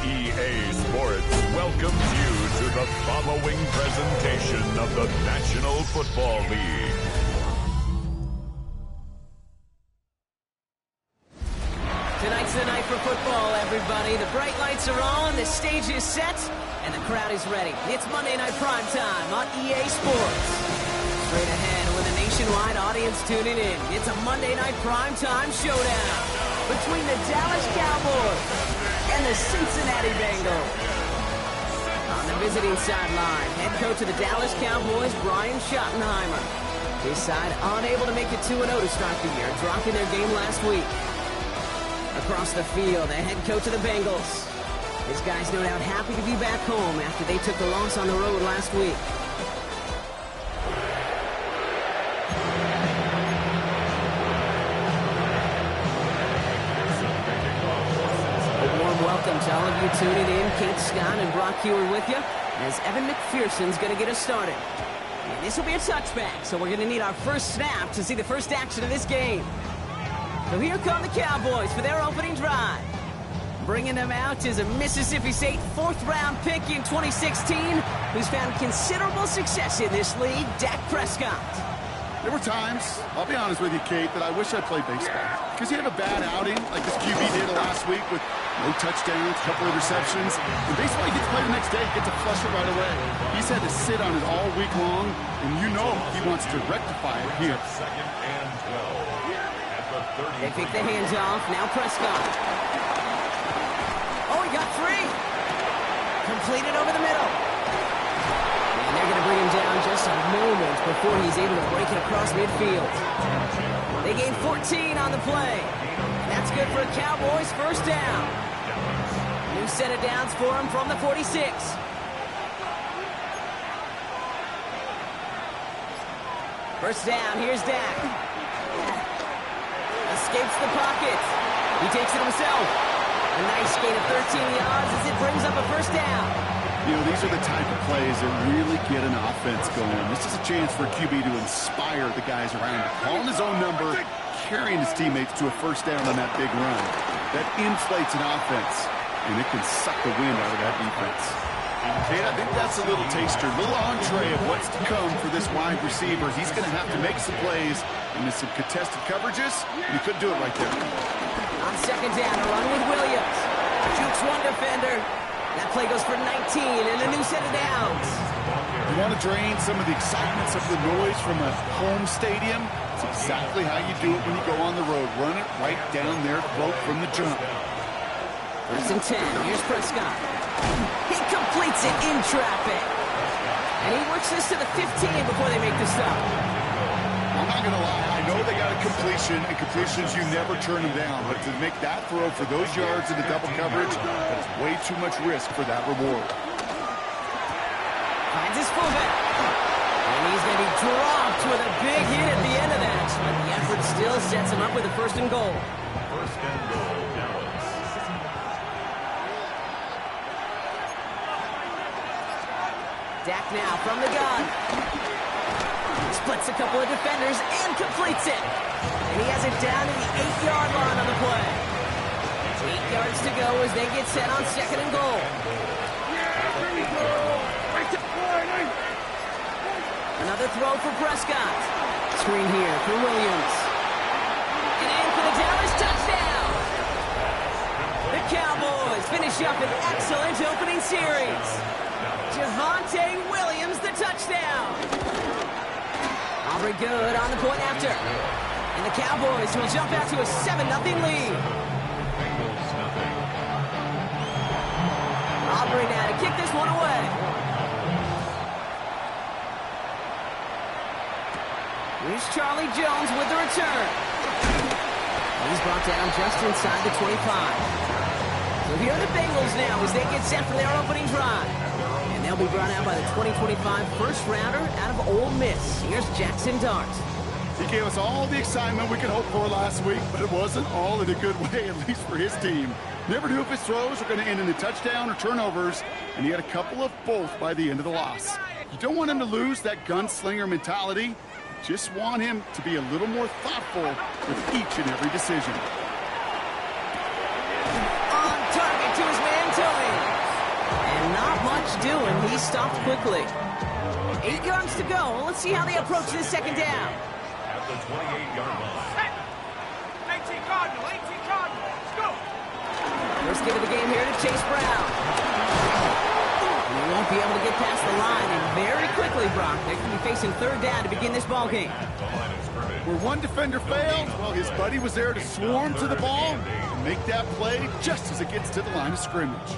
EA Sports welcomes you to the following presentation of the National Football League. Tonight's the night for football, everybody. The bright lights are on, the stage is set, and the crowd is ready. It's Monday Night Prime Time on EA Sports. Straight ahead with a nationwide audience tuning in. It's a Monday Night Prime Time showdown between the Dallas Cowboys and the Cincinnati Bengals. On the visiting sideline, head coach of the Dallas Cowboys, Brian Schottenheimer. His side unable to make it 2-0 to start the year, dropping their game last week. Across the field, the head coach of the Bengals. His guys no doubt happy to be back home after they took the loss on the road last week. Welcome to all of you tuning in. Kate Scott and Brock Hewer with you as Evan McPherson's going to get us started. And this will be a touchback, so we're going to need our first snap to see the first action of this game. So here come the Cowboys for their opening drive. Bringing them out is a Mississippi State fourth-round pick in 2016 who's found considerable success in this league, Dak Prescott. There were times, I'll be honest with you, Kate, that I wish I played baseball. Because you have a bad outing, like this QB did last week with no touchdowns, a couple of interceptions. In baseball, he gets played the next day, gets a flush it right away. He's had to sit on it all week long, and you know he wants to rectify it here. They pick the hands off, now Prescott. Oh, he got free. Completed over the middle. And they're going to bring him down just a moment before he's able to break it across midfield. They gain 14 on the play. That's good for a Cowboys first down. New set of downs for him from the 46. First down, here's Dak. Escapes the pocket. He takes it himself. A nice gain of 13 yards as it brings up a first down. You know, these are the type of plays that really get an offense going. This is a chance for a QB to inspire the guys around him. Calling his own number, carrying his teammates to a first down on that big run. That inflates an offense, and it can suck the wind out of that defense. Kate, I think that's a little taster, a little entree of what's to come for this wide receiver. He's going to have to make some plays into some contested coverages, and he couldn't do it right there. On second down, a run with Williams. Jukes one defender. That play goes for 19 and a new set of downs. You want to drain some of the excitement, some of the noise from a home stadium? It's exactly how you do it when you go on the road. Run it right down their throat from the jump. First and 10. Here's Prescott. He completes it in traffic. And he works this to the 15 before they make the stop. I'm not going to lie. I know they got a completion, and completions, you never turn them down. But to make that throw for those yards in the double coverage, that's way too much risk for that reward. Finds his fullback. And he's going to be dropped with a big hit at the end of that. But the effort still sets him up with a first and goal. First and goal, Dallas. Dak now from the gun. Splits a couple of defenders and completes it. And he has it down to the 8-yard line on the play. 8 yards to go as they get set on second and goal. Another throw for Prescott. Screen here for Williams. And in for the Dallas touchdown. The Cowboys finish up an excellent opening series. Javonte Williams, the touchdown. Aubrey good on the point after. And the Cowboys will jump out to a 7-0 lead. Aubrey now to kick this one away. Here's Charlie Jones with the return. He's brought down just inside the 25. So here are the Bengals now as they get set for their opening drive. And they'll they'll be brought out by the 2025 first rounder out of Ole Miss. Here's Jackson Dart. He gave us all the excitement we could hope for last week, but it wasn't all in a good way, at least for his team. Never knew if his throws were going to end in a touchdown or turnovers, and he had a couple of both by the end of the loss. You don't want him to lose that gunslinger mentality. Just want him to be a little more thoughtful with each and every decision. On target to his man, Tony. And not much doing. He stopped quickly. 8 yards to go. Let's see how they approach this second down. At the 28-yard line. 18 Cardinal, let's go. First give of the game here to Chase Brown. And he won't be able to get past the line, and very quickly, Brock, they're going to be facing third down to begin this ball game. Where one defender failed, well, his buddy was there to swarm to the ball and make that play just as it gets to the line of scrimmage.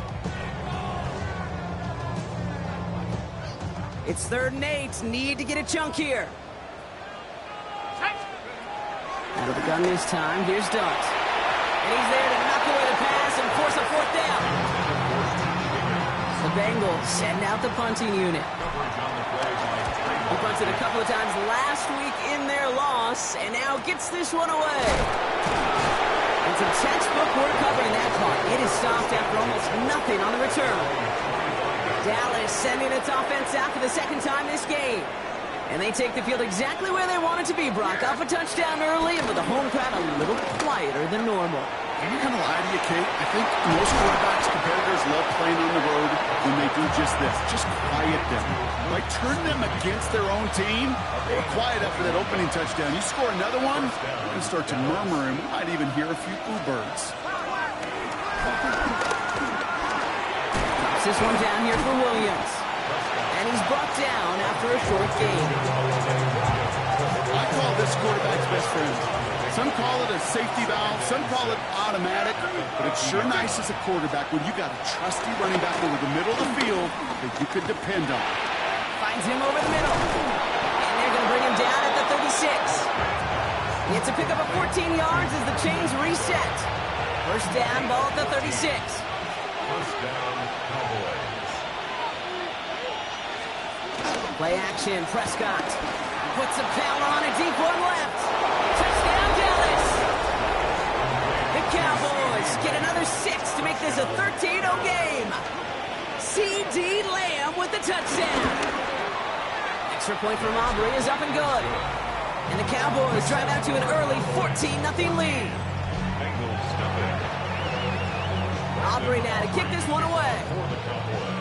It's 3rd and 8. Need to get a chunk here. Out of the gun this time. Here's Dart. And he's there to knock away the pass and force a 4th down. The Bengals send out the punting unit. He punted a couple of times last week in their loss, and now gets this one away. It's a textbook work covering that part. It is stopped after almost nothing on the return. Dallas sending its offense out for the second time this game. And they take the field exactly where they want it to be, Brock. Up a touchdown early, and with the home crowd a little quieter than normal. I'm not going to lie to you, Kate. I think most quarterbacks, competitors love playing on the road when they do just this. Just quiet them. By turning them against their own team, they were quiet after that opening touchdown. You score another one, you're going to start to murmur, and we might even hear a few boo-birds. Drops this one down here for Williams. And he's brought down after a short gain. I call this quarterback's best friend. Some call it a safety valve, some call it automatic, but it's sure nice as a quarterback when you got a trusty running back over the middle of the field that you could depend on. Finds him over the middle. And they're going to bring him down at the 36. It's a pickup of 14 yards as the chains reset. First down, ball at the 36. First down, Cowboys. Play action, Prescott. Puts a power on a deep one left. Touchdown, Dallas. The Cowboys get another 6 to make this a 13-0 game. C.D. Lamb with the touchdown. Extra point from Aubrey is up and good. And the Cowboys drive out to an early 14-0 lead. Bengals stuffing. Aubrey now to kick this one away. For the Cowboys.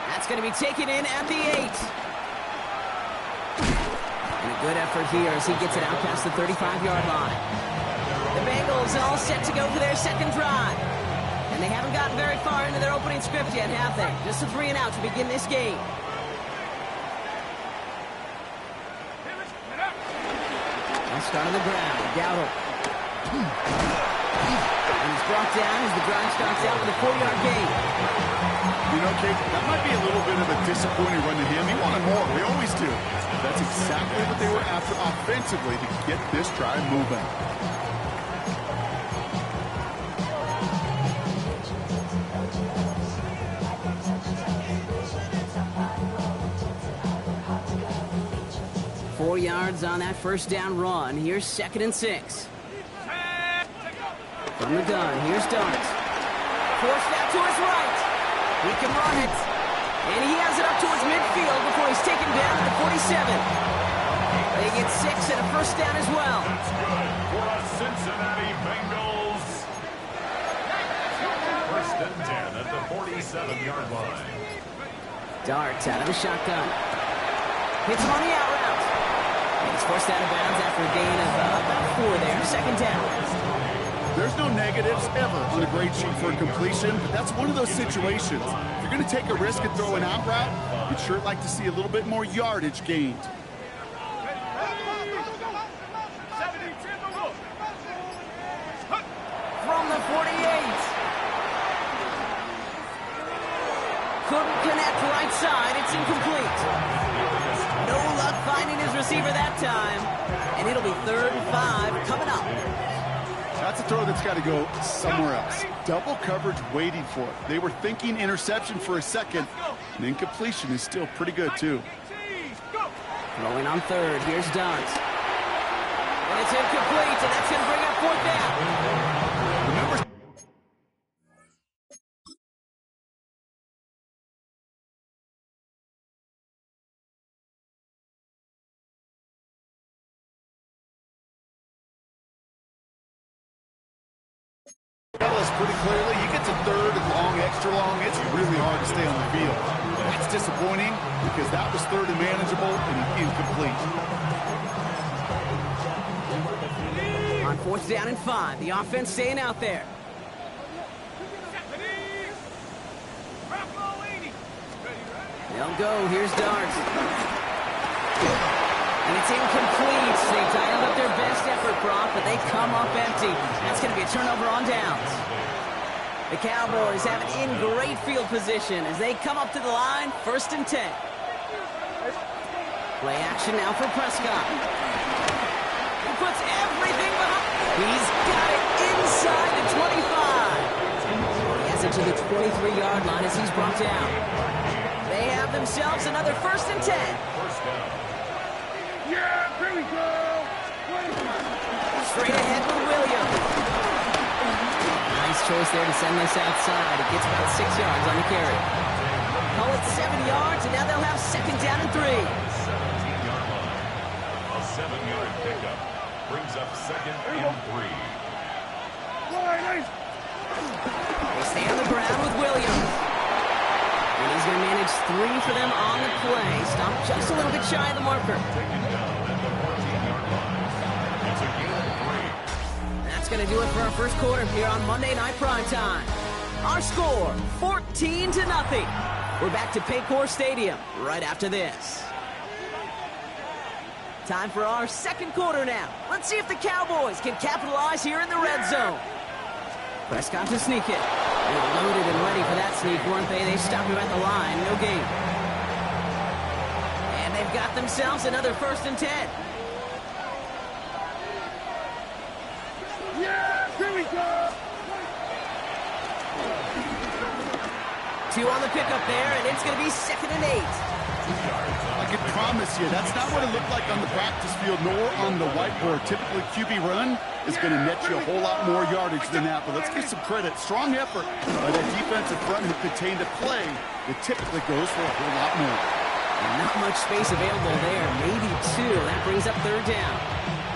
That's going to be taken in at the 8. And a good effort here as he gets it out past the 35-yard line. The Bengals all set to go for their second drive. And they haven't gotten very far into their opening script yet, have they? Just a 3 and out to begin this game. Now start on the ground. Dowdle. And he's brought down as the drive starts out with a 4-yard gain. You know, Kate, that might be a little bit of a disappointing run to him. He wanted more. We always do. That's exactly what they were after offensively to get this drive moving. Four yards on that first down run. Here's 2nd and 6. From the gun, here's Dart. Forced out to his right. He can run it. And he has it up towards midfield before he's taken down at the 47. They get 6 and a first down as well. That's good for the Cincinnati Bengals. First and 10 at the 47-yard line. Dart out of the shotgun. Hits him on the out route. And he's forced out of bounds after a gain of about 4 there. Second down. There's no negatives ever on a grade sheet for a completion, but that's one of those situations. If you're going to take a risk and throw an out route, you'd sure like to see a little bit more yardage gained. From the 48. Couldn't connect right side. It's incomplete. No luck finding his receiver that time. And it'll be 3rd and 5 coming up. That's a throw that's got to go somewhere else. Double coverage waiting for it. They were thinking interception for a second. And incompletion is still pretty good, too. Throwing on third. Here's Dart. And it's incomplete, and that's going to bring up fourth down. Remember, tell us pretty clearly, you get to third and long, extra long, it's really hard to stay on the field. That's disappointing because that was third and manageable and incomplete. On fourth down and 5, the offense staying out there. They'll go. Here's Dart. And it's incomplete. They dialed up their best effort, Brock, but they come up empty. That's going to be a turnover on downs. The Cowboys have it in great field position as they come up to the line, 1st and 10. Play action now for Prescott. He puts everything behind. He's got it inside the 25. He has it to the 23-yard line as he's brought down. They have themselves another 1st and 10. Yeah, here we go. Straight ahead with Williams. Nice choice there to send this outside. It gets about 6 yards on the carry. Call it 7 yards, and now they'll have 2nd down and 3. 17-yard line. A 7-yard pickup brings up 2nd and 3. They stay on the ground with Williams. And he's going to manage 3 for them on the play. Stop just a little bit shy of the marker. Taken down at the 14-yard line. It's a gain of 3. That's going to do it for our first quarter here on Monday Night Primetime. Our score, 14-0. We're back to Paycor Stadium right after this. Time for our second quarter now. Let's see if the Cowboys can capitalize here in the red zone. Prescott to sneak it. They're loaded and ready for that sneak, weren't they? They stopped him at the line. No gain. And they've got themselves another 1st and 10. Yeah, here we go. 2 on the pickup there, and it's going to be 2nd and 8. I can promise you, that's not what it looked like on the practice field nor on the whiteboard. Typically, QB run is going to net you a whole lot more yardage than that. But let's give some credit. Strong effort by that defensive front who contained a play that typically goes for a whole lot more. Not much space available there. Maybe 2. That brings up 3rd down.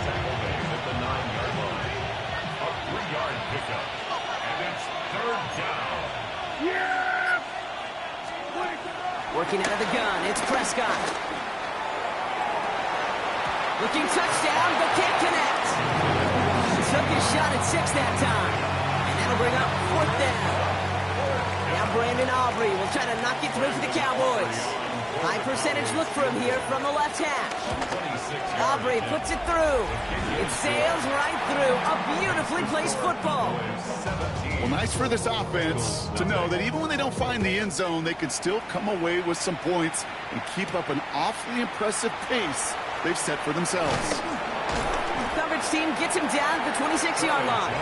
Tackle made at the 9-yard line. A 3-yard pickup. And it's 3rd down. Yeah. Working out of the gun, it's Prescott. Looking touchdown, but can't connect. Took his shot at 6 that time. And that'll bring up 4th down. Now Brandon Aubrey will try to knock it through for the Cowboys. High percentage look for him here from the left hash. Aubrey puts it through. It sails right through. A beautifully placed football. Well, nice for this offense to know that even when they don't find the end zone, they can still come away with some points and keep up an awfully impressive pace they've set for themselves. The coverage team gets him down at the 26-yard line.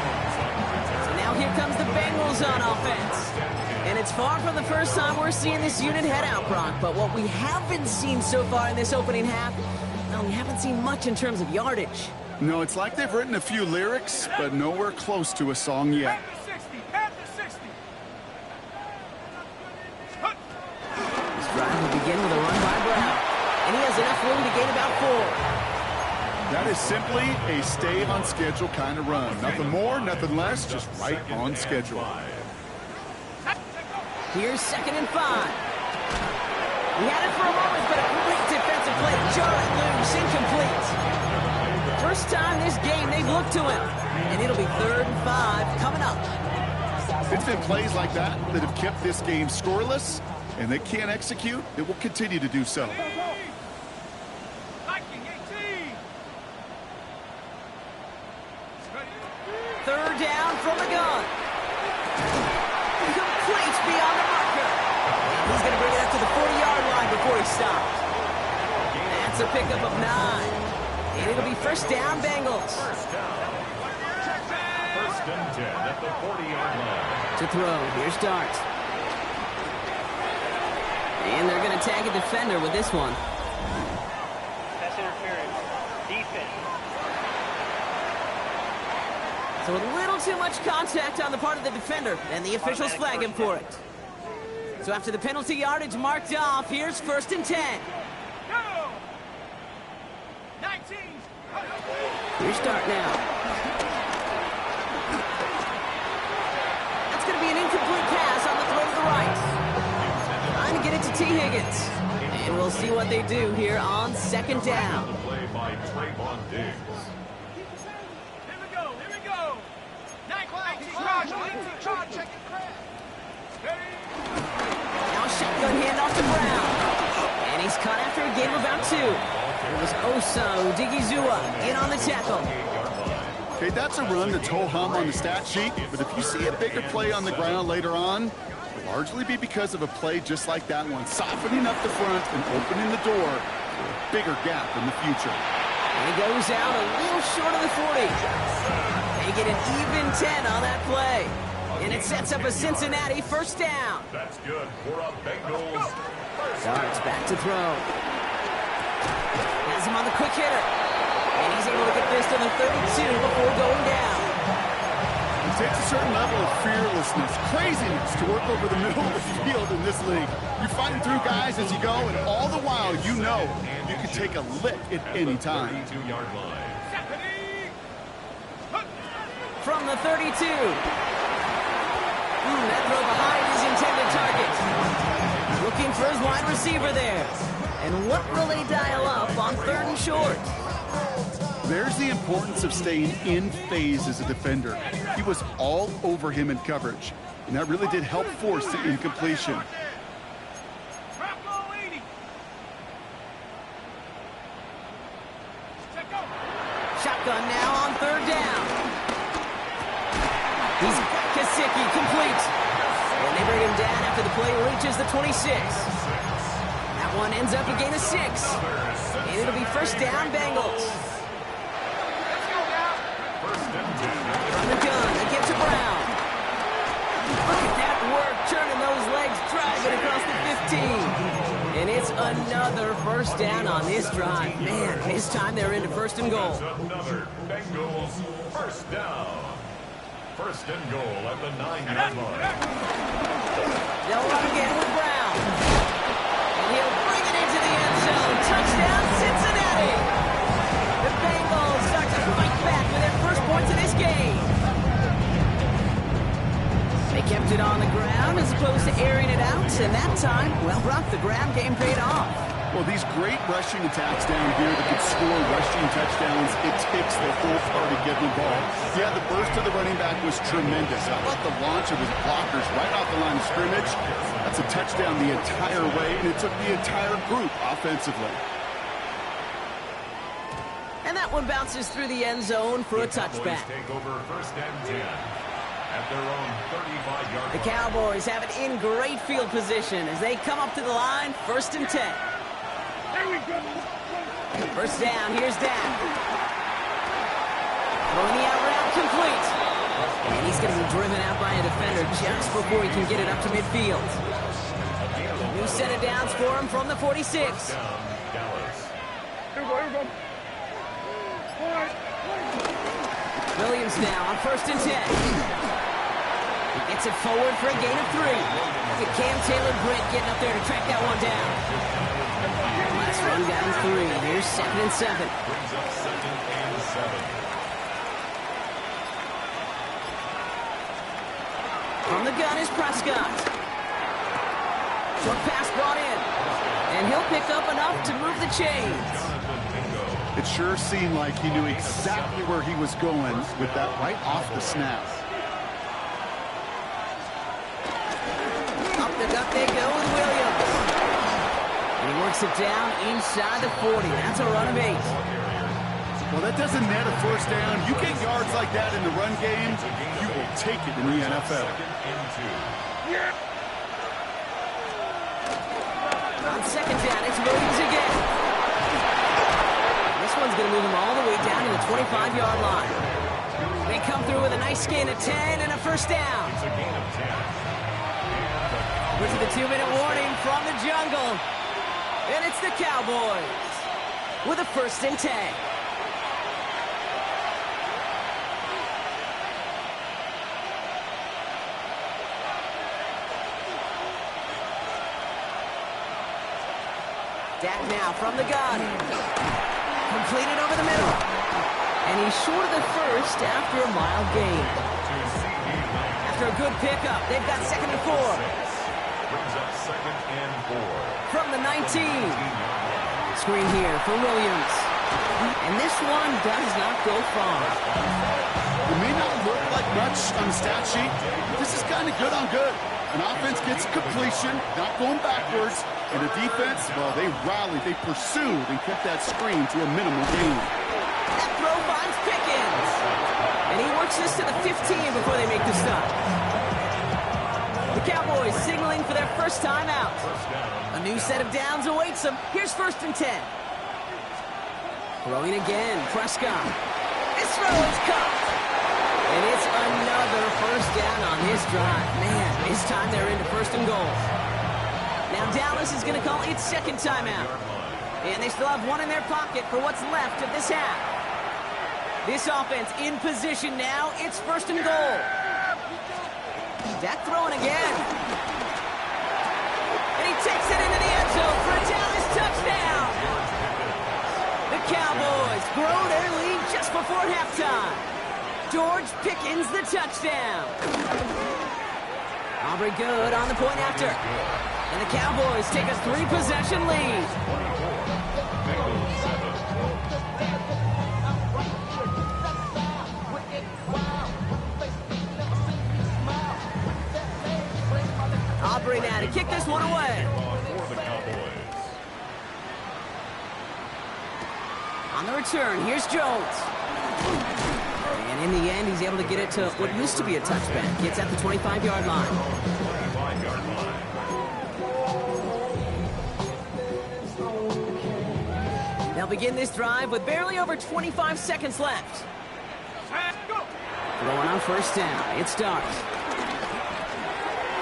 So now here comes the Bengals on offense. And it's far from the first time we're seeing this unit head out, Brock. But what we haven't seen so far in this opening half, well, we haven't seen much in terms of yardage. No, it's like they've written a few lyrics, but nowhere close to a song yet. At the 60. This drive will begin with a run by Brown. And he has enough room to gain about 4. That is simply a stay-on-schedule kind of run. Nothing more, nothing less, just right on schedule. Here's 2nd and 5. He had it for a moment, but a great defensive play to jar it loose, incomplete. First time this game they've looked to him. And it'll be 3rd and 5 coming up. It's been plays like that that have kept this game scoreless, and they can't execute. It will continue to do so. Viking 18. 3rd down from the gun. Complete beyond the marker. And he's going to bring it up to the 40-yard line before he stops. That's a pickup of 9. And it'll be 1st down, Bengals. First and 10 at the 40-yard line. To throw, here's Dart. And they're going to tag a defender with this one. Pass interference. Defense. So a little too much contact on the part of the defender, and the officials flag him for it. So after the penalty yardage marked off, here's first and 10. Go! 19. Here's Dart now. That's going to be an incomplete pass on the throw to the right. Trying to get it to T. Higgins. And we'll see what they do here on second down. The play by Trayvon Diggs. Here we go. Here we go. 19. Charge. Check it. Now shotgun handoff to Brown. And he's caught after a gain of about 2. It was Oso Digizua in on the tackle. Okay, that's a run that's ho-hum on the stat sheet, but if you see a bigger play on the ground later on, it'll largely be because of a play just like that one, softening up the front and opening the door for a bigger gap in the future. And he goes out a little short of the 40. They get an even 10 on that play. And it sets up a Cincinnati first down. That's good for a Bengals. Darts back to throw. Has him on the quick hitter. And he's able to get this to the 32 before going down. It takes a certain level of fearlessness, craziness to work over the middle of the field in this league. You're fighting through guys as you go, and all the while you know you can take a lick at any time. 32-yard line. From the 32. That throw behind his intended target. Looking for his wide receiver there. And what will they dial up on third and short? There's the importance of staying in phase as a defender. He was all over him in coverage, and that really did help force the incompletion. Shotgun now on third down. He's got Kasicki complete. And they bring him down after the play reaches the 26. That one ends up a gain of 6. And it'll be first down, Bengals. From the gun, they get to Brown. Look at that work, turning those legs, driving across the 15. And it's another first down on this drive. Man, this time they're into first and goal. Another Bengals first down. First and goal at the 9-yard line. They'll run again with Brown. And he'll bring it into the end zone. Touchdown, Cincinnati. The Bengals start to fight back with their first points of this game. They kept it on the ground as opposed to airing it out. And that time, well, Brock, the ground game paid off. Well, these great rushing attacks down here that could score rushing touchdowns, it takes the whole party getting involved. Yeah, the burst of the running back was tremendous. How about the launch of his blockers right off the line of scrimmage? That's a touchdown the entire way, and it took the entire group offensively. And that one bounces through the end zone for a touchback. Take over first and 10 at their own 35-yard line. The Cowboys have it in great field position as they come up to the line, first and 10. Here we go. First down, here's Dan. Throwing the out route complete. And he's going to be driven out by a defender just before he can get it up to midfield. New set of downs for him from the 46. Dallas. Here we go. Williams now on first and 10. He gets it forward for a gain of 3. Look at Cam Taylor-Britt getting up there to track that one down. Let's run down 3. Here's 2nd and 7. Brings up 2nd and 7. From the gun is Prescott. Short pass brought in. And he'll pick up enough to move the chains. It sure seemed like he knew exactly where he was going with that right off the snap. Up the gut they go with Williams. And he works it down inside the 40. That's a run of 8. Well, that doesn't net a first down. You get yards like that in the run game, you will take it in the NFL. On second down, it's Williams again. This one's going to move him all the way down to the 25-yard line. Big come through with a nice gain of 10 and a first down. It's a gain of 10. We're to the 2-minute warning from the jungle. And it's the Cowboys with a 1st and 10. Dak now from the gun. Completed over the middle. And he's short of the first after a mild gain. After a good pickup, they've got 2nd and 4. Brings up 2nd and 4. From the 19. Screen here for Williams. And this one does not go far. It may not look like much on the stat sheet, but this is kind of good on good. An offense gets completion, not going backwards. And the defense, well, they rallied, they pursued, and kept that screen to a minimal gain. That throw finds Pickens. And he works this to the 15 before they make the stop. The Cowboys signaling for their first time out. A new set of downs awaits them. Here's 1st and 10. Throwing again, Prescott. This throw is caught. And it's another first down on this drive. Man, this time they're into 1st and goal. Now Dallas is going to call its 2nd timeout. And they still have one in their pocket for what's left of this half. This offense in position now. It's 1st and goal. Dak throwing again. And he takes it into the end zone for a Dallas touchdown. The Cowboys grow their lead just before halftime. George Pickens the touchdown. Aubrey good on the point after. And the Cowboys take a 3-possession lead. Bengals 7. Aubrey now to kick this one away. For the Cowboys. On the return, here's Jones. And in the end, he's able to get it to what used to be a touchback. Gets at the 25-yard line. 25-yard line. They'll begin this drive with barely over 25 seconds left. Throwing on 1st down. It starts.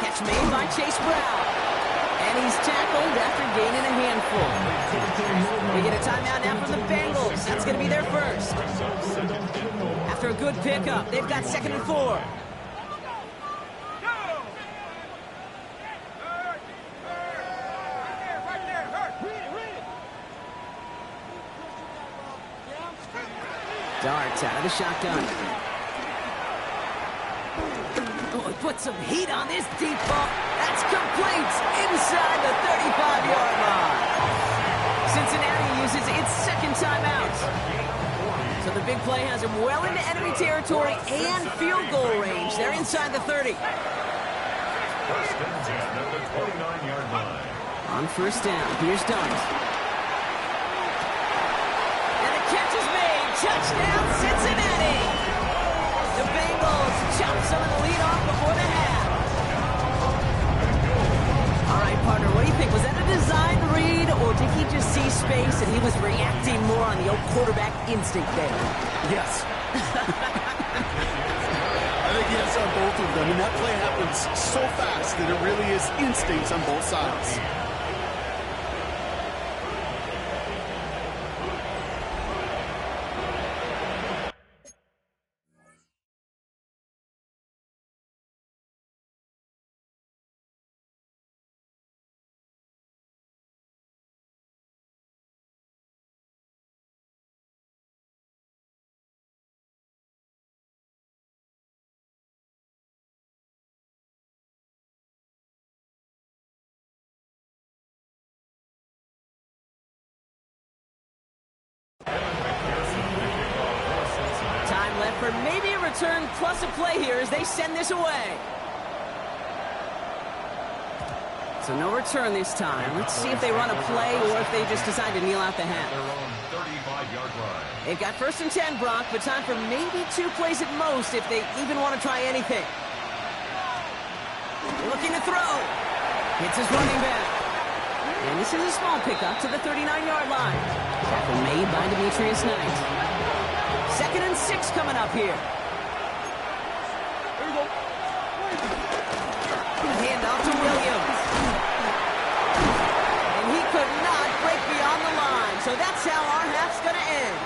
Catch made by Chase Brown. And he's tackled after gaining a handful. We get a timeout now from the Bengals. That's going to be their first. After a good pickup, they've got 2nd and 4. Darts out of the shotgun. Oh, he put some heat on this deep ball. That's complete inside the 35-yard line. Cincinnati uses its 2nd timeout. So the big play has him well into enemy territory and field goal range. They're inside the 30. 1st and 10 at the 29-yard line. On 1st down, here's Dart. And the catch is made. Touchdown, Cincinnati. The Bengals chop some of the lead off before the half. All right, partner, what do you think? Was that a design read, or did he just see space and he was reacting more on the old quarterback instinct there? Yes. I think yes on both of them, and that play happens so fast that it really is instincts on both sides. Time left for maybe a return plus a play here as they send this away. So no return this time. Let's see if they run a play or if they just decide to kneel out the half. Their own 35-yard line. They've got 1st and 10, Brock, but time for maybe 2 plays at most if they even want to try anything. Looking to throw. Hits his running back. And this is a small pickup to the 39-yard line. Tackle made by Demetrius Knight. 2nd and 6 coming up here. Handoff to Williams. And he could not break beyond the line. So that's how our half's going to end.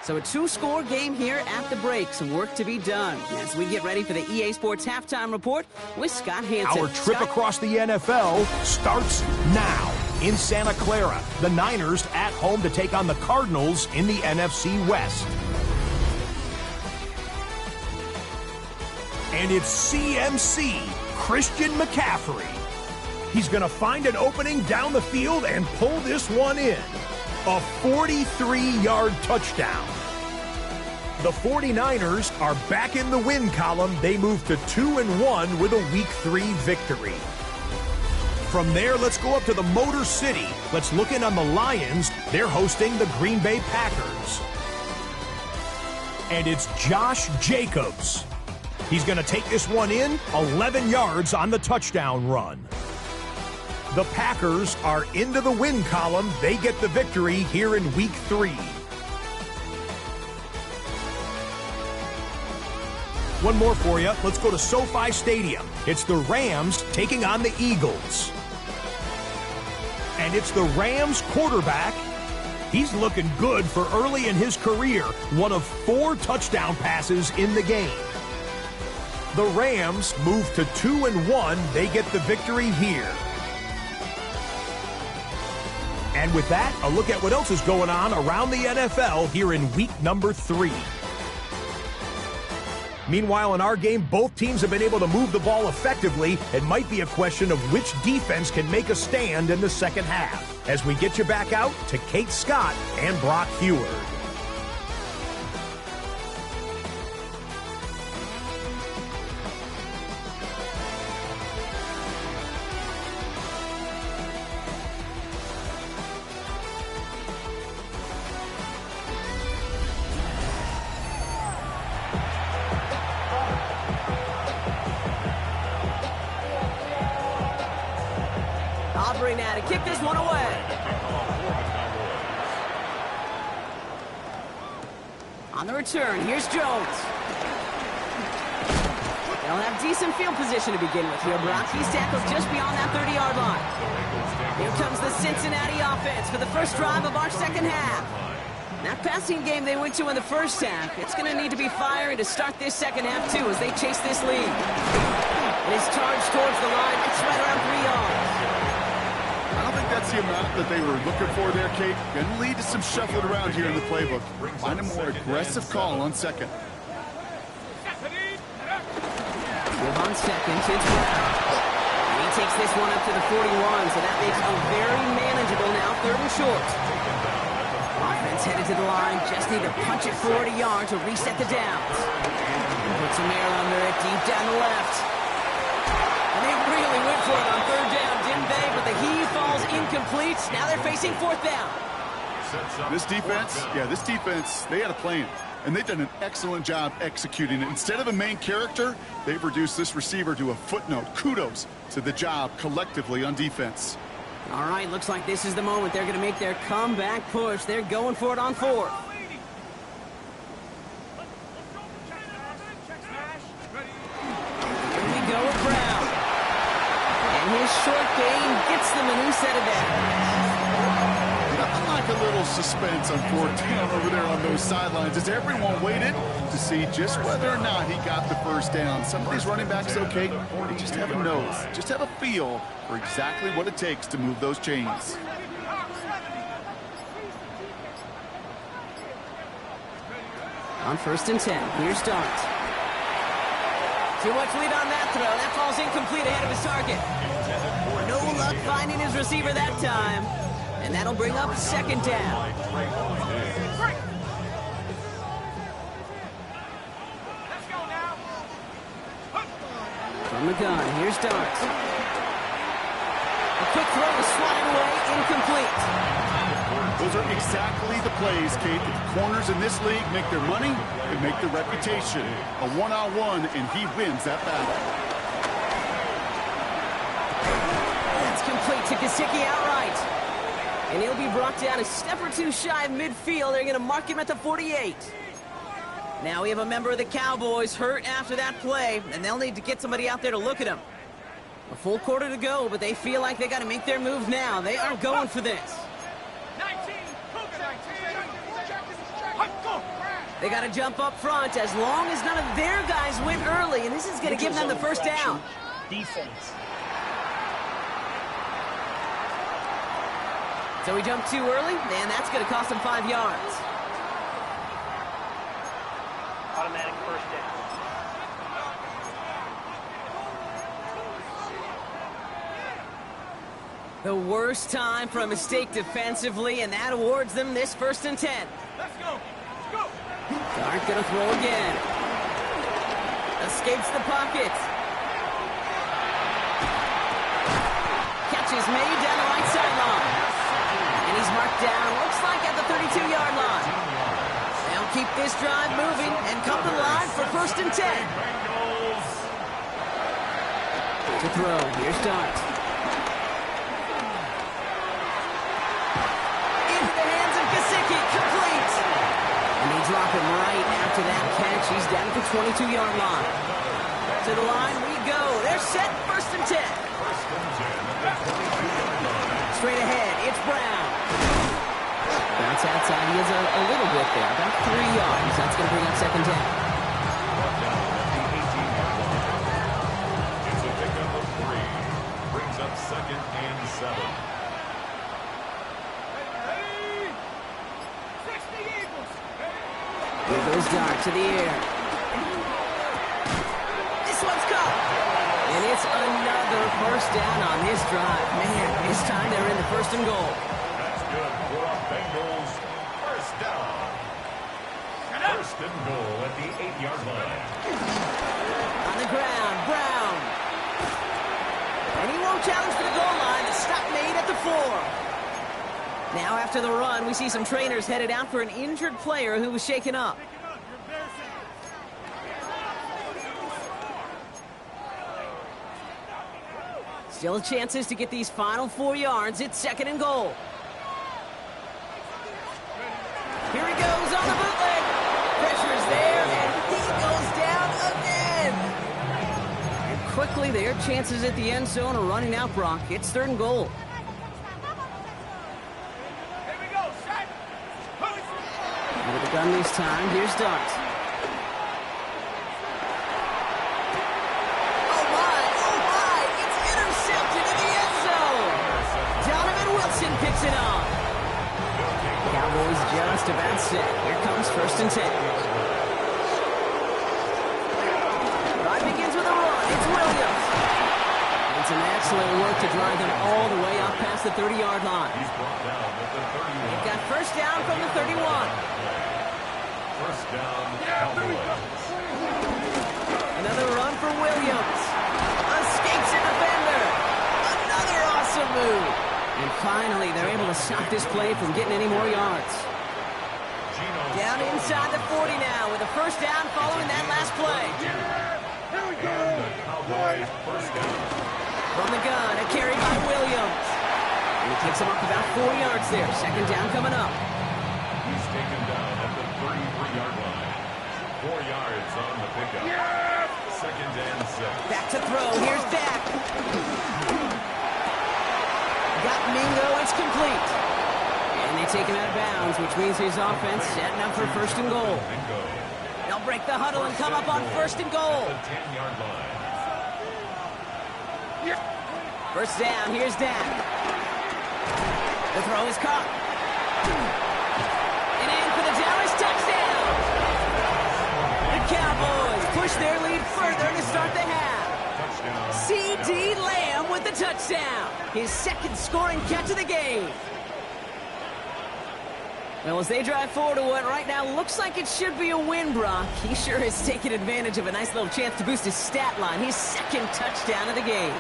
So a two-score game here at the break. Some work to be done as we get ready for the EA Sports Halftime Report with Scott Hansen. Our trip across the NFL starts now. In Santa Clara, the Niners at home to take on the Cardinals in the NFC West. And it's CMC, Christian McCaffrey. He's going to find an opening down the field and pull this one in. A 43-yard touchdown. The 49ers are back in the win column. They move to 2-1 with a Week 3 victory. From there, let's go up to the Motor City. Let's look in on the Lions. They're hosting the Green Bay Packers. And it's Josh Jacobs. He's going to take this one in, 11 yards on the touchdown run. The Packers are into the win column. They get the victory here in Week 3. One more for you. Let's go to SoFi Stadium. It's the Rams taking on the Eagles. And it's the Rams quarterback. He's looking good for early in his career. One of 4 touchdown passes in the game. The Rams move to 2-1. They get the victory here. And with that, a look at what else is going on around the NFL here in week number 3. Meanwhile, in our game, both teams have been able to move the ball effectively. It might be a question of which defense can make a stand in the second half. As we get you back out to Kate Scott and Brock Heward. Aubrey now to kick this one away. On the return, here's Jones. They'll have decent field position to begin with here, Brock. He's tackled just beyond that 30-yard line. Here comes the Cincinnati offense for the first drive of our second half. That passing game they went to in the first half, it's going to need to be firing to start this second half, too, as they chase this lead. And his charge towards the line, it's right around 3 yards. I don't think that's the amount that they were looking for there, Kate. Going to lead to some shuffling around here in the playbook. Find a more aggressive call on second. With on second, it's Brown. And he takes this one up to the 41, so that makes it very manageable now, 3rd and short. Offense headed to the line, just need to punch it 40 yards to reset the downs. Put some air under it, deep down the left. And they really went for it on 3rd down, didn't they? But the heave falls incomplete. Now they're facing 4th down. This defense, they had a plan. And they've done an excellent job executing it. Instead of a main character, they've reduced this receiver to a footnote. Kudos to the job collectively on defense. All right, looks like this is the moment. They're going to make their comeback push. They're going for it on 4th. Here we go with Brown. And his short game gets them a new set of downs. Nothing like a little suspense on 4th down over there on those sidelines as everyone waited to see just whether or not he got the first down. Some of these running backs, okay, they just have a nose, just have a feel for exactly what it takes to move those chains. On 1st and 10, here's Dart. Too much lead on that throw. That falls incomplete ahead of his target. No luck finding his receiver that time. And that'll bring up 2nd down. From the gun, here's Dart. A quick throw is swatted away, incomplete. Those are exactly the plays, Kate, that the corners in this league make their money and make their reputation. A one-on-one, and he wins that battle. That's complete to Gesicki outright. And he'll be brought down a step or two shy of midfield. They're going to mark him at the 48. Now we have a member of the Cowboys hurt after that play, and they'll need to get somebody out there to look at him. A full quarter to go, but they feel like they got to make their move now. They aren't going for this. 19. They got to jump up front as long as none of their guys went early, and this is going to give them the first down. Defense. So we jumped too early, and that's going to cost them 5 yards. Automatic first down. The worst time for a mistake defensively, and that awards them this 1st and 10. Let's go. Let's go. Dart gonna throw again. Escapes the pocket. Catch is made down the right sideline. And he's marked down, looks like at the 32-yard line. They'll keep this drive moving and come to the line for 1st and 10. To throw, here's Dart. Into the hands of Gesicki, complete. And they drop him right after that catch. He's down at the 22-yard line. To the line we go. They're set, 1st and 10. Straight ahead, it's Brown. Bounce outside, he is a little bit there, about 3 yards. That's going to bring up 2nd down. It's a pickup of 3. Brings up 2nd and 7. Here goes Dart to the air. This one's caught. And it's another 1st down on this drive. Man, this time they're in the 1st and goal. That's good for a Bengals 1st down. 1st and goal at the 8-yard line. On the ground, Brown. And he won't challenge for the goal line. The stop made at the 4. Now after the run, we see some trainers headed out for an injured player who was shaken up. Still chances to get these final 4 yards. It's 2nd and goal. Here he goes on the bootleg. Pressure's there, and he goes down again. And quickly, their chances at the end zone are running out, Brock. It's 3rd and goal. With the gun this time, here's Dart. Oh my, it's intercepted in the end zone. Donovan Wilson picks it up. Cowboys just about set. Here comes 1st and 10. Drive begins with a run. It's Williams. It's an excellent work to drive them all the way up past the 30-yard line. He's brought down at the 31. They've got 1st down from the 31. 1st down, Cowboys. Another run for Williams. Escapes a defender. Another awesome move. And finally, they're able to stop this play from getting any more yards. Down inside the 40 now with a 1st down following that last play. And the Cowboys 1st down. From the gun, a carry by Williams. And he takes him up about 4 yards there. 2nd down coming up. He's taken down at the 33-yard line. 4 yards on the pickup. 2nd and 6. Back to throw. Here's Dak. Got Mingo. It's complete. And they take him out of bounds, which means his offense setting up for 1st and goal. They'll break the huddle and come up on 1st and goal. The 10-yard line. 1st down. Here's Dak. The throw is caught. And in for the Dallas touchdown. The Cowboys push their lead further to start the half. C.D. Lamb with the touchdown. His 2nd scoring catch of the game. Well, as they drive forward to what right now looks like it should be a win, Brock, he sure has taken advantage of a nice little chance to boost his stat line. His 2nd touchdown of the game.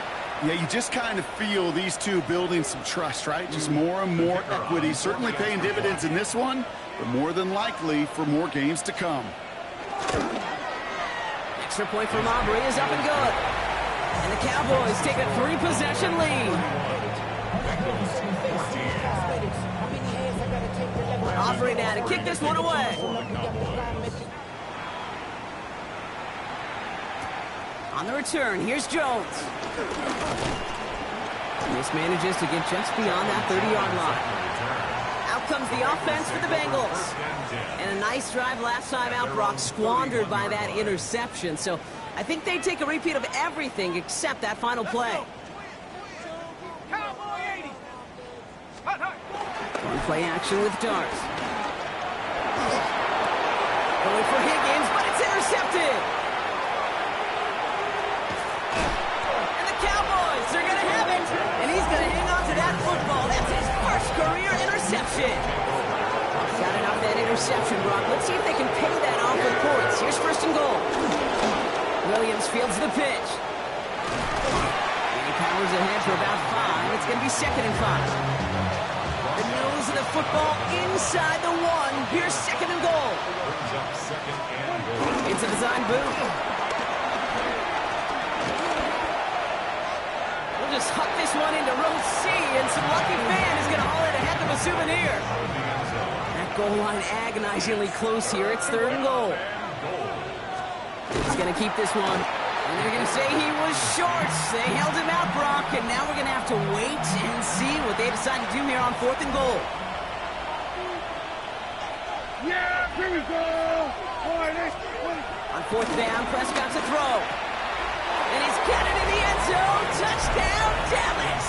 Yeah, you just kind of feel these two building some trust, right? Just more and more equity. Certainly paying dividends in this one, but more than likely for more games to come. Extra point from Aubrey is up and good. And the Cowboys take a 3-possession lead. Aubrey now to kick this one away. On the return, here's Jones. Manages to get just beyond that 30-yard line. Out comes the offense for the Bengals. And a nice drive last time out, Brock, squandered by that interception. So I think they take a repeat of everything except that final play. On play action with Darts. Going for Higgins, but it's intercepted. And the Cowboys are going to have it. And he's going to hang on to that football. That's his first career interception. Got it off that interception, Brock. Let's see if they can pay that off with points. Here's first and goal. Williams fields the pitch. And he powers ahead for about 5. It's going to be 2nd and 5. The nose of the football inside the 1. Here's 2nd and goal. It's a design boot. We'll just huck this one into row C, and some lucky fan is going to haul it a heck of a souvenir. That goal line agonizingly close here. It's 3rd and goal. He's going to keep this one. And they're going to say he was short. They held him out, Brock, and now we're going to have to wait and see what they decide to do here on 4th and goal. Yeah, here we go. On 4th down, Prescott to throw. And he's got it in the end zone. Touchdown, Dallas.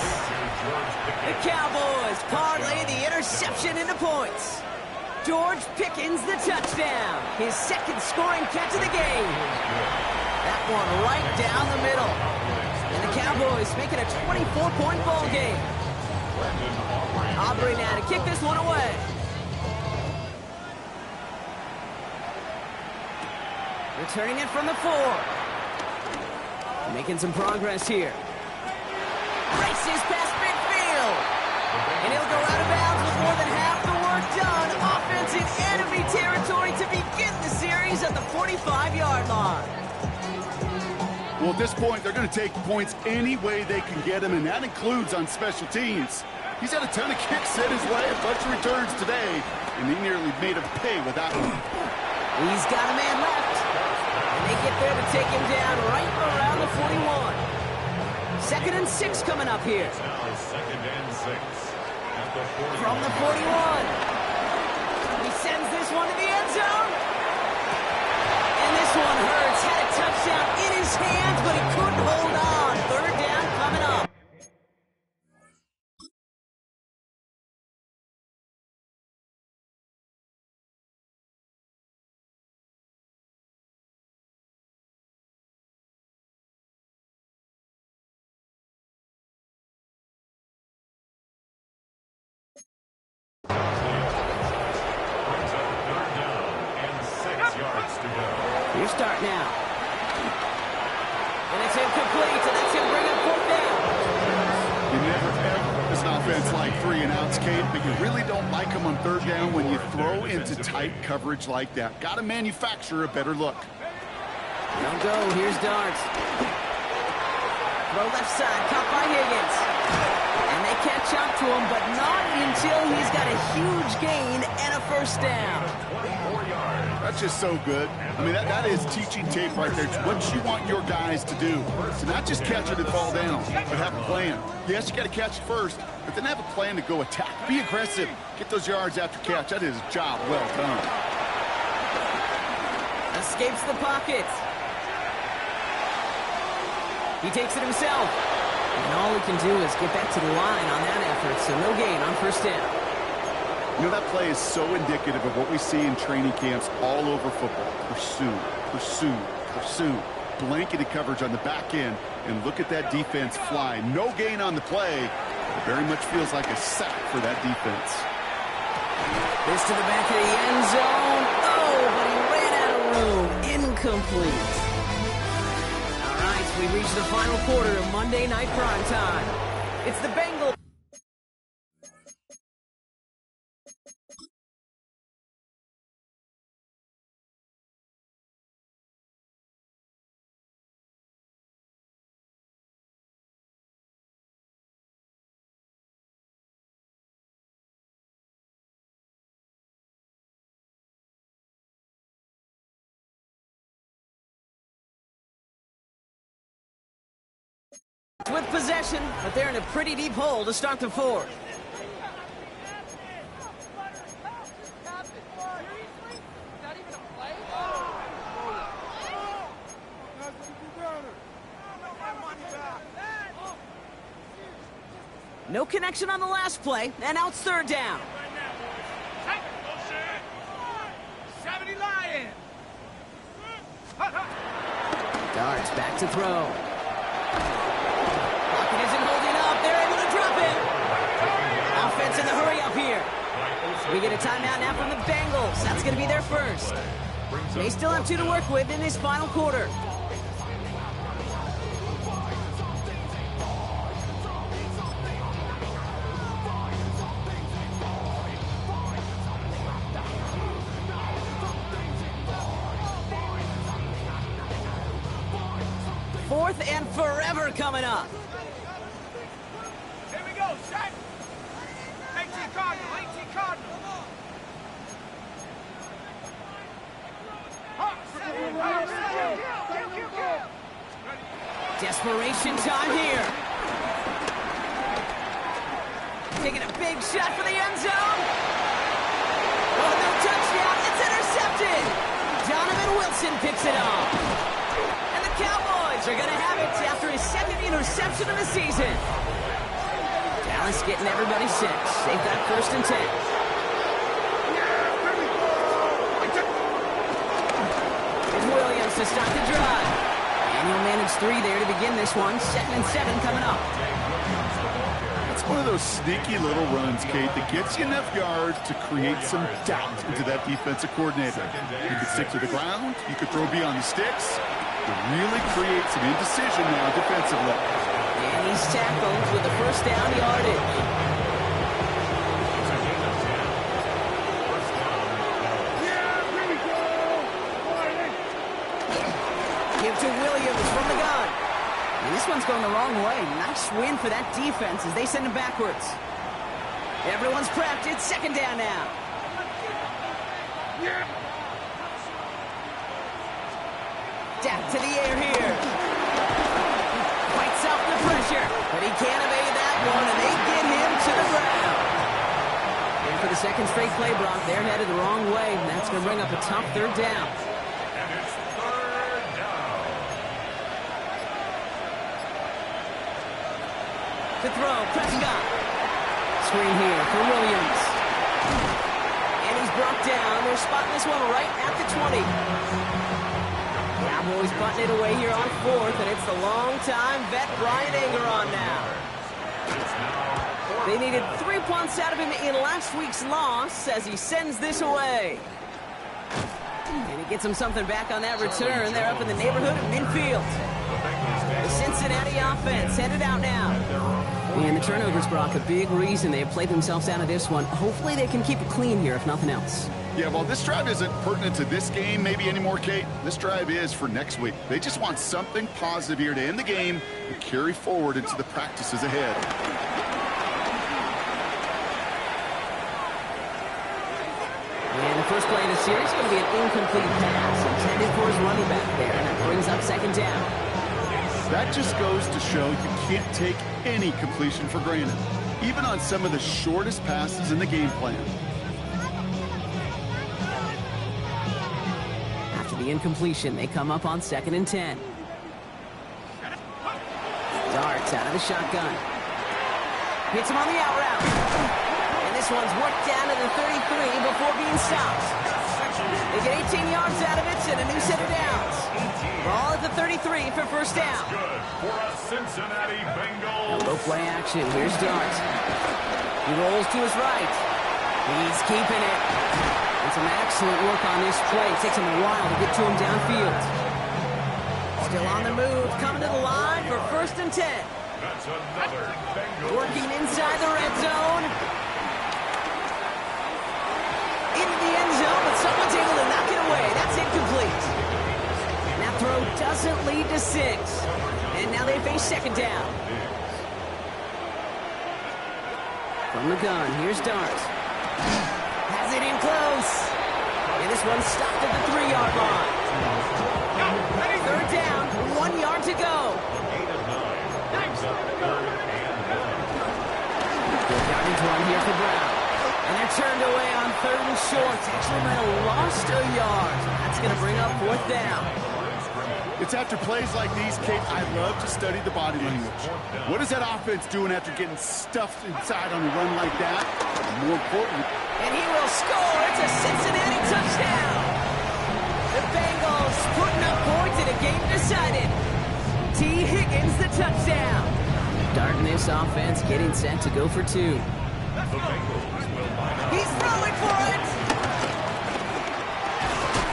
The Cowboys parlay the interception into points. George Pickens the touchdown. His 2nd scoring catch of the game. That one right down the middle. And the Cowboys make it a 24-point ball game. Aubrey now to kick this one away. Returning it from the 4. Making some progress here. Races past midfield. And he'll go out of bounds with more than half the work done. Offensive enemy territory to begin the series at the 45-yard line. Well, at this point, they're going to take points any way they can get them, and that includes on special teams. He's had a ton of kicks set his way, a bunch of returns today, and he nearly made him pay with that one. He's got a man left, and they get there to take him down right around the 41. 2nd and 6 coming up here. From the 41. He sends this one to the end zone. And this one hurts. Had a touchdown in his hands, but he couldn't hold on. 3rd down coming up. Your start now. And it's incomplete, and that's going to bring up 4th down. You never ever this offense like 3 and outs, Kate, but you really don't like them on 3rd down when you throw into tight coverage like that. Got to manufacture a better look. Don't go. Here's Darts. Throw left side, caught by Higgins. And they catch up to him, but not until he's got a huge gain and a 1st down. That's just so good. I mean, that is teaching tape right there. It's what you want your guys to do. So not just catch it and fall down, but have a plan. Yes, you got to catch it first, but then have a plan to go attack. Be aggressive. Get those yards after catch. That is a job well done. Escapes the pocket. He takes it himself. And all he can do is get back to the line on that effort, so no gain on 1st down. You know, that play is so indicative of what we see in training camps all over football. Pursue, pursue, pursue. Blanketed coverage on the back end, and look at that defense fly. No gain on the play. It very much feels like a sack for that defense. This to the back of the end zone. Oh, but he ran out of room. Incomplete. All right, we reach the final quarter of Monday Night Primetime. It's the Bengals. With possession, but they're in a pretty deep hole to start the fourth. No connection on the last play, and now it's third down. 70 Lions. Darts back to throw. Pocket isn't holding up. They're able to drop it. Offense in the hurry up here. We get a timeout now from the Bengals. That's going to be their first. They still have 2 to work with in this final quarter. Fourth and forever coming up. Here we go, set. 18 Cardinal, 18 Cardinal. Desperation time here. Taking a big shot for the end zone. Oh, no touchdown. It's intercepted. Donovan Wilson picks it off. And the Cowboys are going to have it after his second interception of the season. Dallas getting everybody set. They've got first and 10. Here's Williams to start the drive. And he'll manage 3 there to begin this one. 2nd and 7 coming up. It's one of those sneaky little runs, Kate, that gets you enough yards to create some doubt into that defensive coordinator. You could stick to the ground. You could throw beyond the sticks. You really create some indecision now defensively. And he's tackled with the first down yardage. Give to Williams from the gun. And this one's going the wrong way. Nice win for that defense as they send him backwards. Everyone's prepped. It's second down now. Down to the air here. Fights off the pressure, but he can't evade that one, and they get him to the ground. And for the second straight play, Brock, they're headed the wrong way, and that's going to bring up a tough third down. And it's third down. To throw, Prescott. Screen here for Williams. And he's brought down. They're spotting this one right at the 20. Cowboys butting it away here on fourth, and it's the long-time vet Brian Anger on now. They needed 3 punts out of him in last week's loss as he sends this away. And he gets him something back on that return. They're up in the neighborhood of midfield. The Cincinnati offense headed out now. And the turnovers, Brock, a big reason they have played themselves out of this one. Hopefully they can keep it clean here, if nothing else. Yeah, well, this drive isn't pertinent to this game maybe anymore, Kate. This drive is for next week. They just want something positive here to end the game and carry forward into the practices ahead. And the first play of the series is going to be an incomplete pass intended for his running back there, and that brings up second down. That just goes to show you can't take any completion for granted, even on some of the shortest passes in the game plan. After the incompletion, they come up on 2nd and 10. Darts out of the shotgun. Hits him on the out route. And this one's worked down to the 33 before being stopped. They get 18 yards out of it and a new set of downs. Ball at the 33 for first down. Good for a Cincinnati Bengals. Low play action. Here's Darts. He rolls to his right. He's keeping it. And some excellent work on this play. It takes him a while to get to him downfield. Still on the move. Coming to the line for first and 10. That's another Bengals. Working inside the red zone. Into the end zone, but someone's able to knock it away. That's incomplete. And that throw doesn't lead to 6. And now they face second down. From the gun, here's Dart. Has it in close. And this one's stopped at the 3-yard line. Third down, 1 yard to go. Garbage one here for Brown. And they're turned away on 3rd and short. Actually might have lost a yard. That's going to bring up 4th down. It's after plays like these, Kate, I love to study the body language. What is that offense doing after getting stuffed inside on a run like that? And more important. And he will score. It's a Cincinnati touchdown. The Bengals putting up points in a game decided. T. Higgins, the touchdown. Darting this offense, getting set to go for 2. He's throwing for it.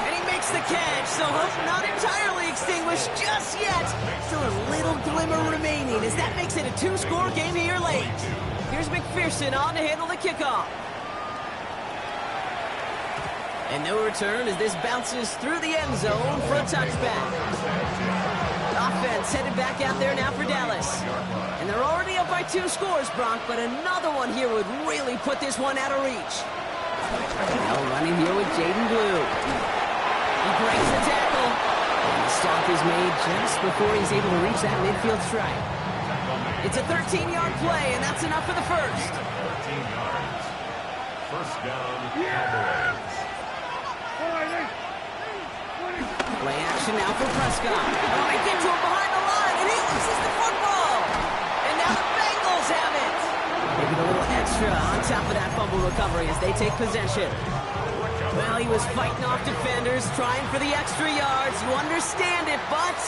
And he makes the catch, so hope not entirely extinguished just yet. Still a little glimmer remaining as that makes it a 2-score game here late. Here's McPherson on to handle the kickoff. And no return as this bounces through the end zone for a touchback. Offense headed back out there now for Dallas. And they're already up by 2 scores, Bronk, but another one here would really put this one out of reach. Now running here with Jaden Blue. He breaks the tackle. And the stop is made just before he's able to reach that midfield strike. It's a 13-yard play, and that's enough for the first. 13 yards. First down, Cowboys. Play action now for Prescott. Oh, they get to him behind the line, and he loses the football. And now the Bengals have it. They get a little extra on top of that fumble recovery as they take possession. Well, he was fighting off defenders, trying for the extra yards. You understand it, but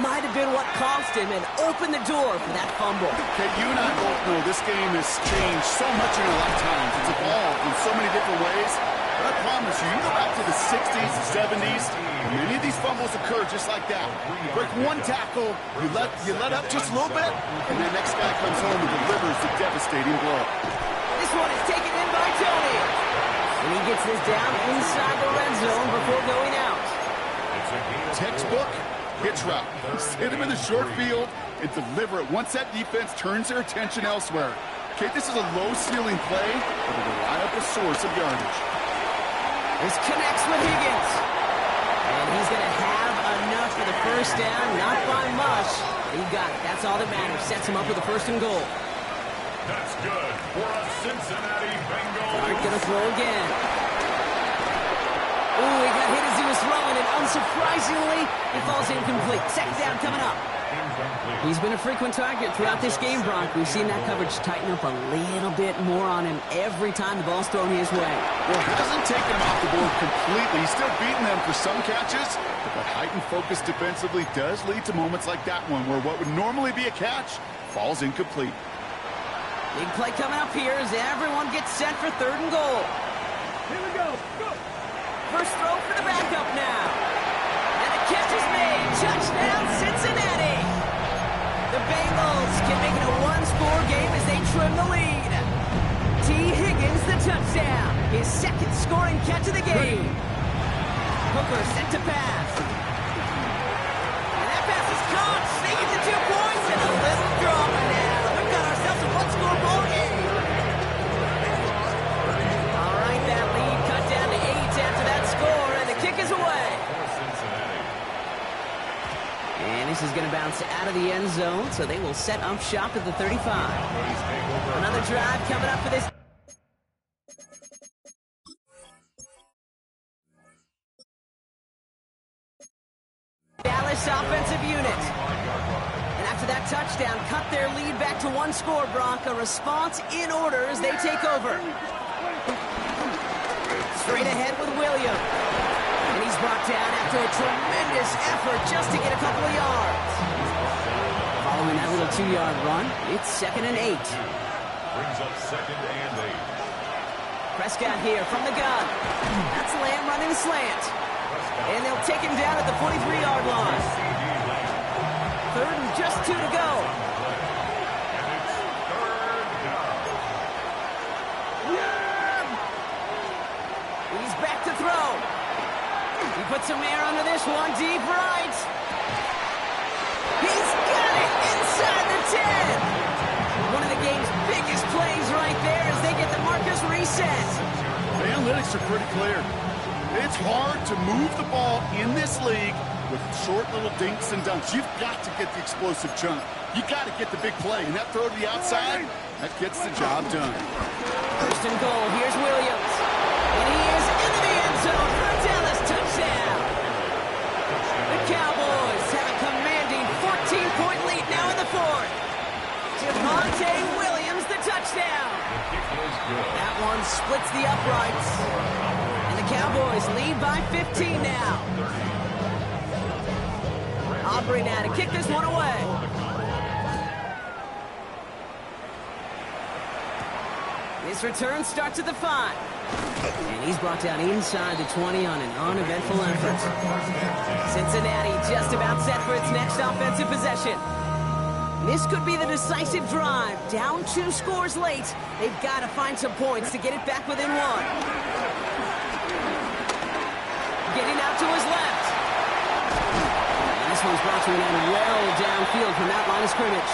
might have been what cost him and opened the door for that fumble. Okay, you and I both know this game has changed so much in our lifetimes. It's evolved in so many different ways. But I promise you, you go back to the 60s, 70s, many of these fumbles occur just like that. You break one tackle, you let up just a little bit, and the next guy comes home and delivers the devastating blow. This one is taken in by Tony. And he gets this down inside the red zone before going out. Textbook hitch route. Hit him in the short field and deliver it once that defense turns their attention elsewhere. Okay, this is a low-ceiling play, but a reliable source of yardage. This connects with Higgins. And he's going to have enough for the first down, not by much. He got it. That's all that matters. Sets him up with a 1st and goal. That's good for a Cincinnati Bengals. Clark going to throw again. Ooh, he got hit as he was throwing, and unsurprisingly, he falls incomplete. 2nd down coming up. He's been a frequent target throughout this game, Bronk. We've seen that coverage tighten up a little bit more on him every time the ball's thrown his way. Well, he doesn't take him off the board completely. He's still beating them for some catches, but the heightened focus defensively does lead to moments like that one where what would normally be a catch falls incomplete. Big play coming up here as everyone gets set for 3rd and goal. Here we go. Go. First throw for the backup now. And the catch is made. Touchdown, Cincinnati. The Bengals can make it a 1-score game as they trim the lead. T. Higgins, the touchdown. His 2nd scoring catch of the game. Hooker sent to pass. And that pass is caught. Sneak it to 2 points and a little drama now. We've got ourselves a 1-score ball game. All right, that lead cut down to 8 after that score, and the kick is away. And this is going to bounce out of the end zone, so they will set up shop at the 35. Another drive coming up for this. Dallas offensive unit. And after that touchdown, cut their lead back to 1 score, Bronk. A response in order as they take over. Straight ahead with Williams. And he's brought down after a tremendous effort just to get a couple of yards. Following that little 2-yard run, it's 2nd and 8. Brings up 2nd and 8. Prescott here from the gun. That's Lamb running a slant. And they'll take him down at the 43-yard line. 3rd and just 2 to go. He's back to throw. He puts some air under this one, deep right. He's got it inside the 10. One of the game's biggest plays right there as they get the markers reset. The analytics are pretty clear. It's hard to move the ball in this league with short little dinks and dunks. You've got to get the explosive chunk. You got to get the big play, and that throw to the outside, that gets the job done. First and goal. Here's Williams. And he is into the end zone for a Dallas touchdown. The Cowboys have a commanding 14-point lead now in the fourth. Javonte Williams, the touchdown. That one splits the uprights. And the Cowboys lead by 15 now. Aubrey now to kick this one away. This return starts at the 5. And he's brought down inside the 20 on an uneventful effort. Cincinnati just about set for its next offensive possession. This could be the decisive drive. Down 2 scores late. They've got to find some points to get it back within 1. Getting out to his left. And this one's brought to an end well downfield from that line of scrimmage.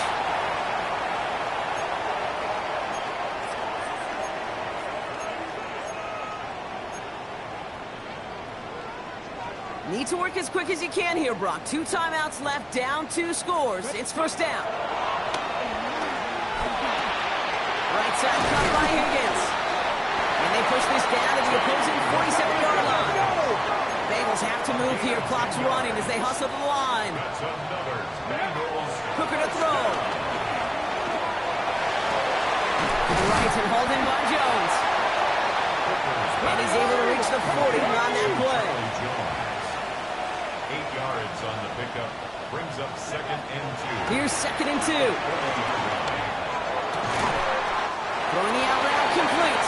Need to work as quick as you can here, Brock. 2 timeouts left, down 2 scores. It's first down. Right side cut by Higgins. And they push this down to the opposing 47-yard line. Bengals have to move here. Clock's running as they hustle to the line. Hooker to throw. To the right and hauled in by Jones. And he's able to reach the 40 on that play. 8 yards on the pickup. Brings up 2nd and 2. Here's 2nd and 2. Throwing the out route complete.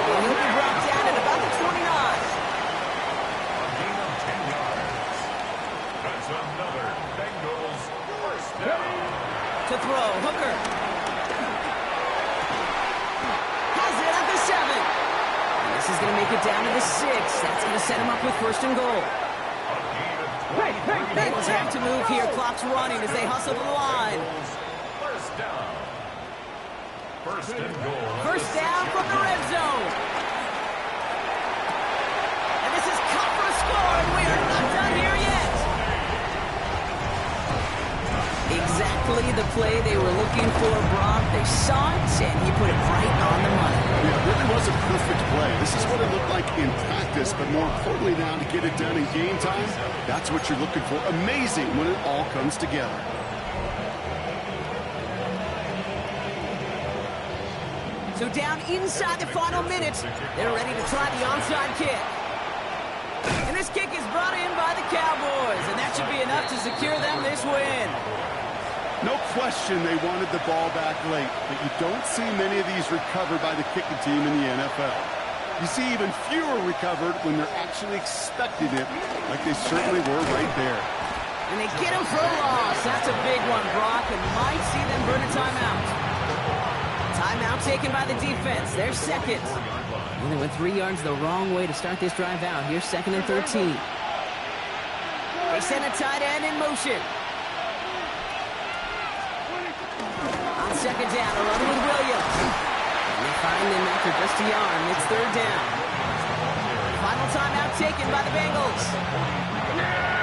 And he'll be brought down at about the 29. A gain of 10 yards. That's another Bengals first down. To throw, Hooker. Has it at the 7. And this is going to make it down to the 6. That's going to set him up with first and goal. Bengals have to move here. Clock's running as they hustle to the line. First down. First and goal. First down from the red zone. And this is cut for a score, and we are not done here yet. Exactly the play they were looking for, Brock. They saw it, and he put it right on the money. Yeah, it really was a perfect play. This is what it looked like in practice, but more importantly now to get it done in game time, that's what you're looking for. Amazing when it all comes together. So down inside the final minute, they're ready to try the onside kick. And this kick is brought in by the Cowboys, and that should be enough to secure them this win. No question they wanted the ball back late, but you don't see many of these recovered by the kicking team in the NFL. You see even fewer recovered when they're actually expecting it, like they certainly were right there. And they get him for a loss. That's a big one, Brock, and might see them burn a timeout. Timeout taken by the defense. They're second. And they went 3 yards the wrong way to start this drive out. Here's 2nd and 13. They send a tight end in motion. On 2nd down, a run with Williams. And they find him after just a yard. It's 3rd down. Final timeout taken by the Bengals.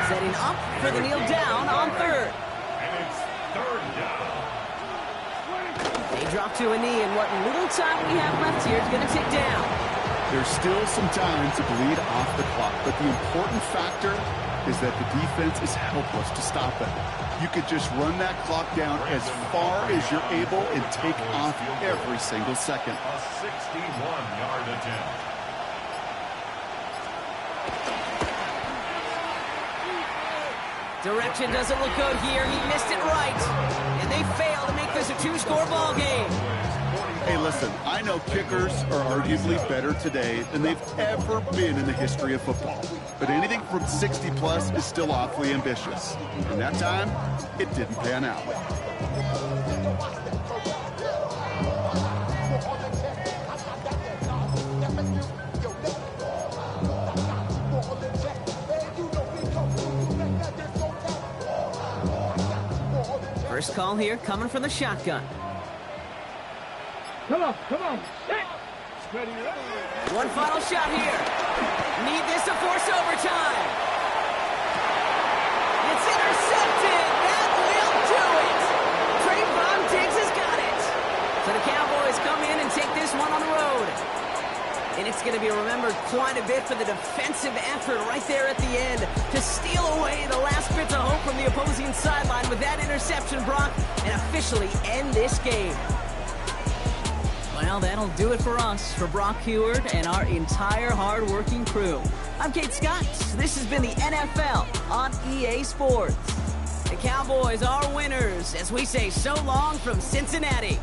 Setting up for the kneel down on 3rd. And it's 3rd down. They drop to a knee, and what little time we have left here is going to tick down. There's still some time to bleed off the clock, but the important factor is that the defense is helpless to stop it. You could just run that clock down as far as you're able and take off every single second. A 61-yard attempt. Direction doesn't look good here. He missed it right. And they fail to make this a 2-score ball game. Hey, listen, I know kickers are arguably better today than they've ever been in the history of football. But anything from 60-plus is still awfully ambitious. And that time, it didn't pan out. First call here coming from the shotgun. Come on. One final shot here. Need this to force overtime. It's intercepted. That will do it. So the Cowboys come in and take this one on the road. And it's going to be remembered quite a bit for the defensive effort right there at the end to steal away the last bits of hope from the opposing sideline with that interception, Brock, and officially end this game. Well, that'll do it for us, for Brock Heward and our entire hard-working crew. I'm Kate Scott. This has been the NFL on EA Sports. The Cowboys are winners as we say so long from Cincinnati.